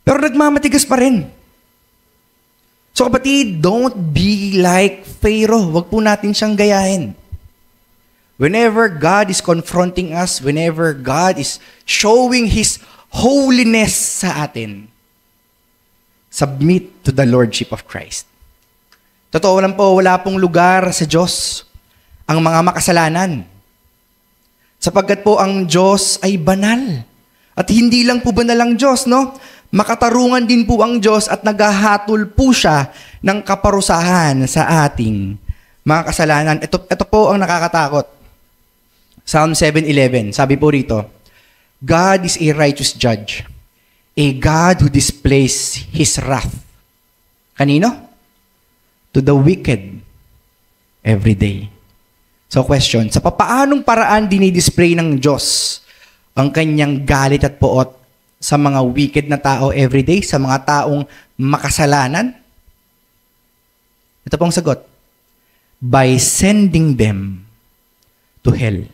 Speaker 1: pero nagmamatigas pa rin. So kapatid, don't be like Pharaoh. Huwag po natin siyang gayahin. Whenever God is confronting us, whenever God is showing His holiness sa atin, submit to the Lordship of Christ. Totoo lang po, wala pong lugar sa Diyos ang mga makasalanan. Sapagkat po ang Diyos ay banal. At hindi lang po banal ang Diyos, no? Makatarungan din po ang Diyos at naghahatol po siya ng kaparusahan sa ating mga kasalanan. Ito po ang nakakatakot. Psalm 7:11, sabi po rito, God is a righteous judge, a God who displays His wrath. Kanino? To the wicked every day. So question, sa papaanong paraan dinidisplay ng Diyos ang kanyang galit at puot sa mga wicked na tao every day, sa mga taong makasalanan? Ito pong sagot. By sending them to hell.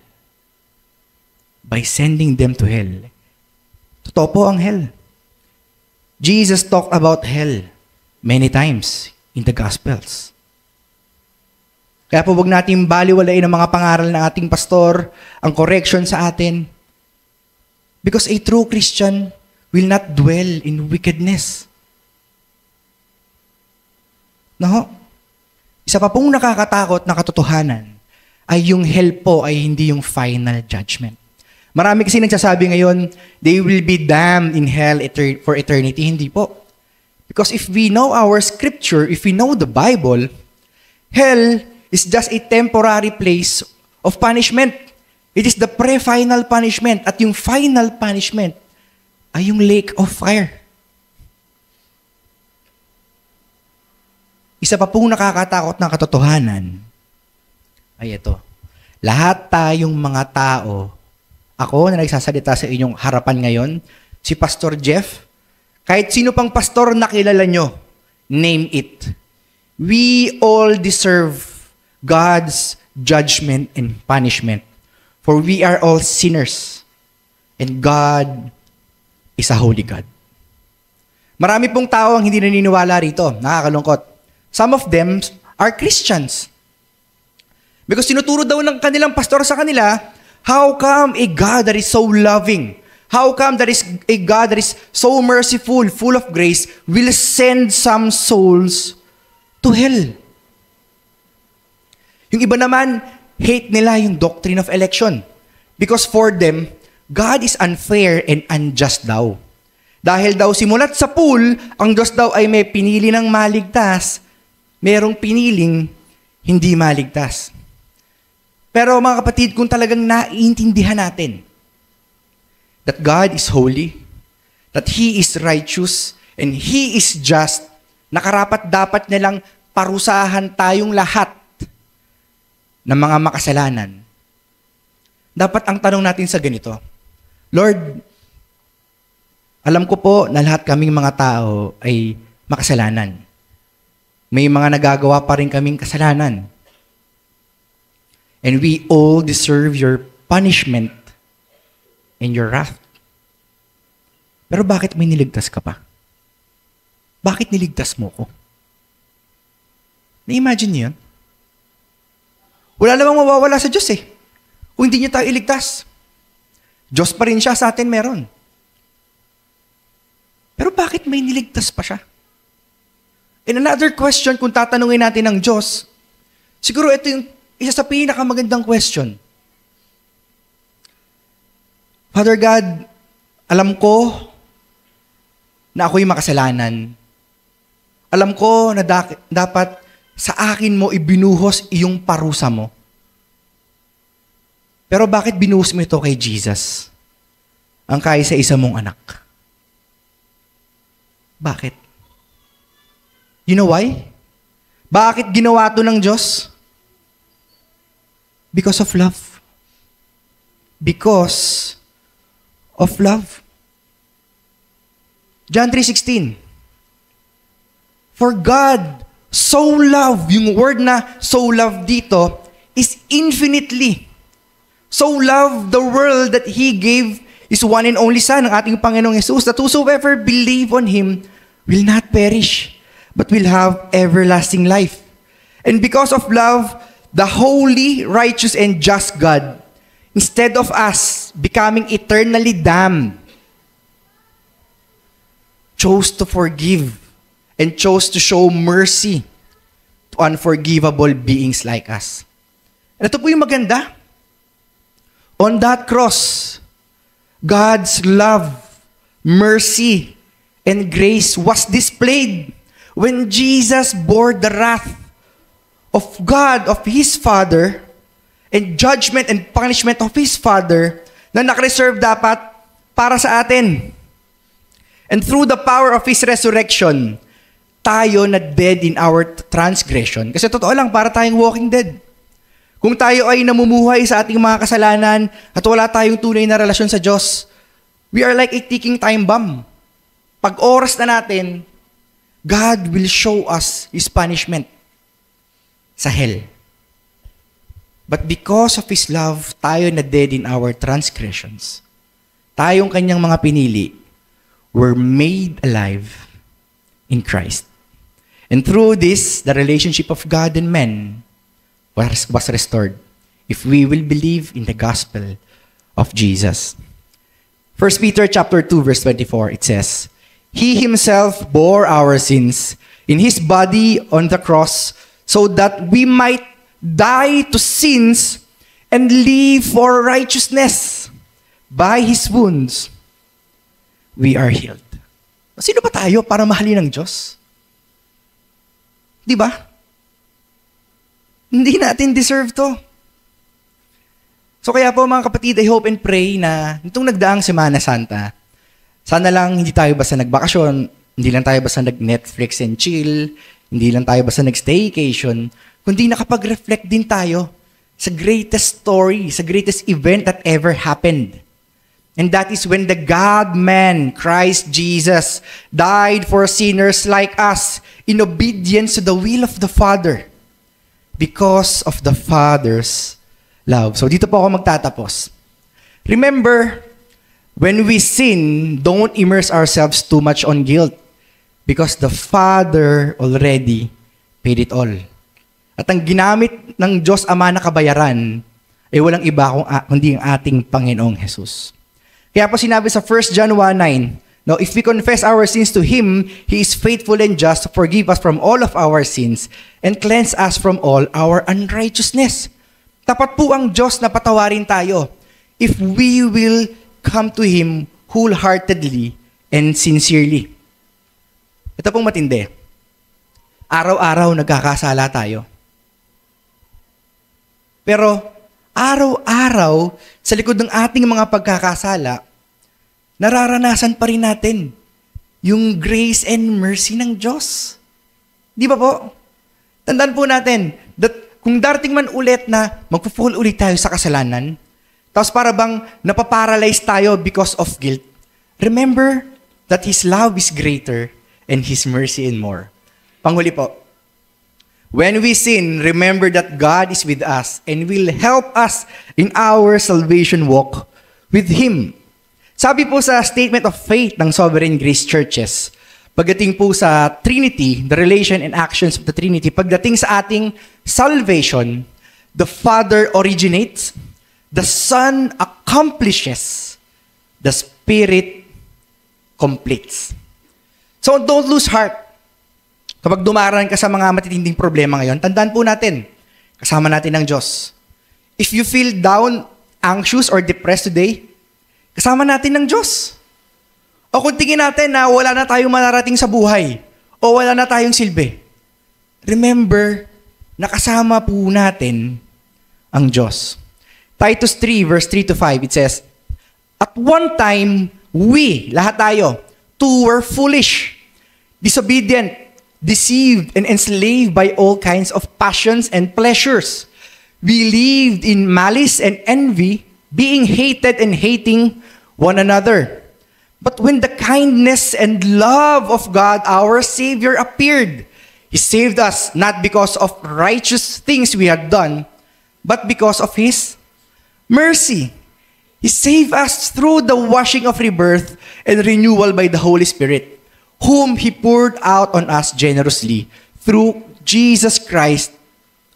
Speaker 1: By sending them to hell. Totoo po ang hell. Jesus talked about hell many times in the Gospels. Kaya po wag natin baliwalain ang mga pangaral ng ating pastor, ang correction sa atin. Because a true Christian will not dwell in wickedness. No? Isa pa pong nakakatakot na katotohanan ay yung hell po ay hindi yung final judgment. Marami kasi nagsasabi ngayon, they will be damned in hell for eternity. Hindi po. Because if we know our scripture, if we know the Bible, hell is just a temporary place of punishment. It is the pre-final punishment. At yung final punishment ay yung lake of fire. Isa pa pong nakakatakot na katotohanan ay ito. Lahat tayong mga tao, ako na nagsasalita sa inyong harapan ngayon, si Pastor Jeff, kahit sino pang pastor na kilala nyo, name it. We all deserve God's judgment and punishment. For we are all sinners. And God is a holy God. Marami pong tao ang hindi naniniwala rito. Nakakalungkot. Some of them are Christians. Because tinuturo daw ng kanilang pastor sa kanila, how come a God that is so loving, how come that is a God that is so merciful, full of grace, will send some souls to hell? Yung iba naman, hate nila yung doctrine of election. Because for them, God is unfair and unjust daw. Dahil daw simulat sa pool, ang Diyos daw ay may pinili ng maligtas, merong piniling hindi maligtas. Pero mga kapatid, kung talagang naiintindihan natin that God is holy, that He is righteous, and He is just, nakarapat-dapat nilang parusahan tayong lahat ng mga makasalanan. Dapat ang tanong natin sa ganito, Lord, alam ko po na lahat kaming mga tao ay makasalanan. May mga nagagawa pa rin kaming kasalanan. And we all deserve your punishment and your wrath. Pero bakit may niligtas ka pa? Bakit niligtas mo ko? Na-imagine niyo yun? Wala namang mawawala sa Diyos eh. Kung hindi niya tayo iligtas. Diyos pa rin siya, sa atin meron. Pero bakit may niligtas pa siya? And another question, kung tatanungin natin ng Diyos, siguro ito yung isa sa pinakamagandang question. Father God, alam ko na ako'y makasalanan. Alam ko na dapat sa akin mo ibinuhos iyong parusa mo. Pero bakit binuhos mo ito kay Jesus? Ang kaisa-isa mong anak. Bakit? You know why? Bakit ginawa ito ng Diyos? Because of love. Because of love. John 3:16. For God so loved, yung word na so loved dito is infinitely. So loved the world that He gave His one and only Son, ang ating Panginoong Jesus, that whosoever believe on Him will not perish, but will have everlasting life. And because of love, the holy, righteous, and just God, instead of us becoming eternally damned, chose to forgive and chose to show mercy to unforgivable beings like us. And ito po yung maganda. On that cross, God's love, mercy, and grace was displayed when Jesus bore the wrath of God, of His Father, and judgment and punishment of His Father na nakareserve dapat para sa atin. And through the power of His resurrection, tayo na dead in our transgression. Kasi totoo lang, para tayong walking dead. Kung tayo ay namumuhay sa ating mga kasalanan at wala tayong tunay na relasyon sa Diyos, we are like a ticking time bomb. Pag oras na natin, God will show us His punishment sa hell. But because of His love, tayo na dead in our transgressions. Tayong Kanyang mga pinili were made alive in Christ. And through this, the relationship of God and men was restored if we will believe in the gospel of Jesus. 1 Peter chapter 2, verse 24, it says, He Himself bore our sins in His body on the cross so that we might die to sins and live for righteousness. By His wounds, we are healed. Sino ba tayo para mahalin ng Diyos? Di ba? Hindi natin deserve to. So kaya po mga kapatid, I hope and pray na itong nagdaang Semana Santa, sana lang hindi tayo basta nagbakasyon, hindi lang tayo basta nag-Netflix and chill, hindi lang tayo basta nag-staycation, kundi nakapag-reflect din tayo sa greatest story, sa greatest event that ever happened. And that is when the God-man, Christ Jesus, died for sinners like us in obedience to the will of the Father because of the Father's love. So dito po ako magtatapos. Remember, when we sin, don't immerse ourselves too much on guilt because the Father already paid it all. At ang ginamit ng Diyos Ama na kabayaran ay walang iba kundi ang ating Panginoong Jesus. Kaya po sinabi sa 1 John 1:9, now, if we confess our sins to Him, He is faithful and just to forgive us from all of our sins and cleanse us from all our unrighteousness. Tapat po ang Diyos na patawarin tayo if we will come to Him wholeheartedly and sincerely. Ito pong matindi. Araw-araw nagkakasala tayo. Pero araw-araw, sa likod ng ating mga pagkakasala, nararanasan pa rin natin yung grace and mercy ng Diyos. Di ba po? Tandaan po natin that kung darating man ulit na magpo-fall ulit tayo sa kasalanan, tapos para bang napaparalyze tayo because of guilt, remember that His love is greater and His mercy and more. Panghuli po, when we sin, remember that God is with us and will help us in our salvation walk with Him. Sabi po sa Statement of Faith ng Sovereign Grace Churches, pagdating po sa Trinity, the relation and actions of the Trinity, pagdating sa ating salvation, the Father originates, the Son accomplishes, the Spirit completes. So don't lose heart. Kapag dumaraan ka sa mga matitinding problema ngayon, tandaan po natin, kasama natin ang Diyos. If you feel down, anxious, or depressed today, kasama natin ng Diyos. O kung tingin natin na wala na tayong mararating sa buhay, o wala na tayong silbi, remember, nakasama po natin ang Diyos. Titus 3, verse 3-5, it says, at one time, we, lahat tayo, too were foolish, disobedient, deceived, and enslaved by all kinds of passions and pleasures. We lived in malice and envy, being hated and hating one another. But when the kindness and love of God, our Savior, appeared, He saved us not because of righteous things we had done, but because of His mercy. He saved us through the washing of rebirth and renewal by the Holy Spirit, whom He poured out on us generously through Jesus Christ,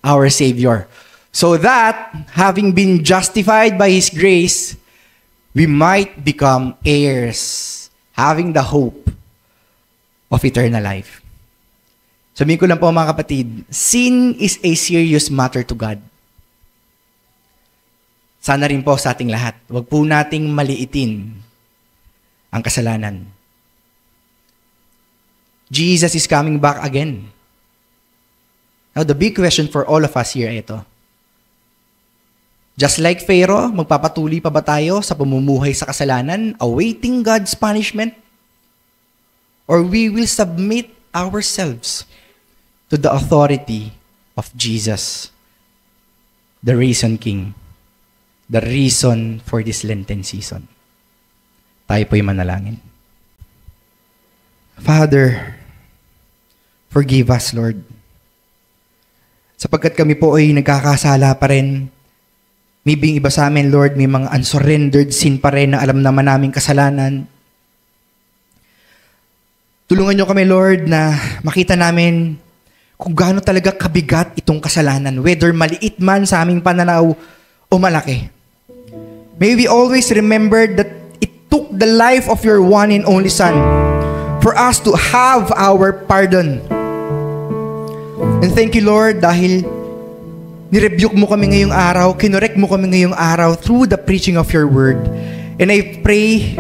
Speaker 1: our Savior. So that, having been justified by His grace, we might become heirs, having the hope of eternal life. Sabihin ko lang po mga kapatid, sin is a serious matter to God. Sana rin po sa ating lahat, huwag po nating maliitin ang kasalanan. Jesus is coming back again. Now, the big question for all of us here ay ito. Just like Pharaoh, magpapatuloy pa ba tayo sa pamumuhay sa kasalanan, awaiting God's punishment? Or we will submit ourselves to the authority of Jesus, the risen King, the reason for this Lenten season? Tayo po'y manalangin. Father, forgive us, Lord. Sapagkat kami po ay nagkakasala pa rin. Maybe iba sa amin, Lord, may mga unsurrendered sin pa rin na alam naman naming kasalanan. Tulungan niyo kami, Lord, na makita namin kung gaano talaga kabigat itong kasalanan, whether maliit man sa aming pananaw o malaki. May we always remember that it took the life of your one and only Son for us to have our pardon. And thank you, Lord, dahil nirebuke mo kami ngayong araw, kinorek mo kami ngayong araw through the preaching of your word. And I pray,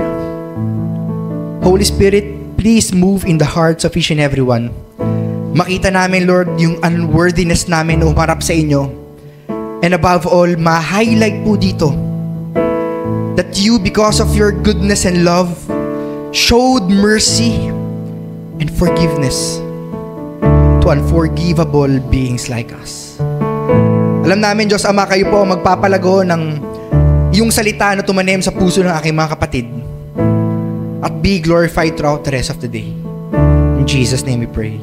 Speaker 1: Holy Spirit, please move in the hearts of each and everyone. Makita namin, Lord, yung unworthiness namin na umarap sa inyo. And above all, ma-highlight po dito that you, because of your goodness and love, showed mercy and forgiveness to unforgivable beings like us. Alam namin, Diyos Ama, kayo po ang magpapalago ng iyong salita na tumanim sa puso ng aking mga kapatid at be glorified throughout the rest of the day. In Jesus' name we pray.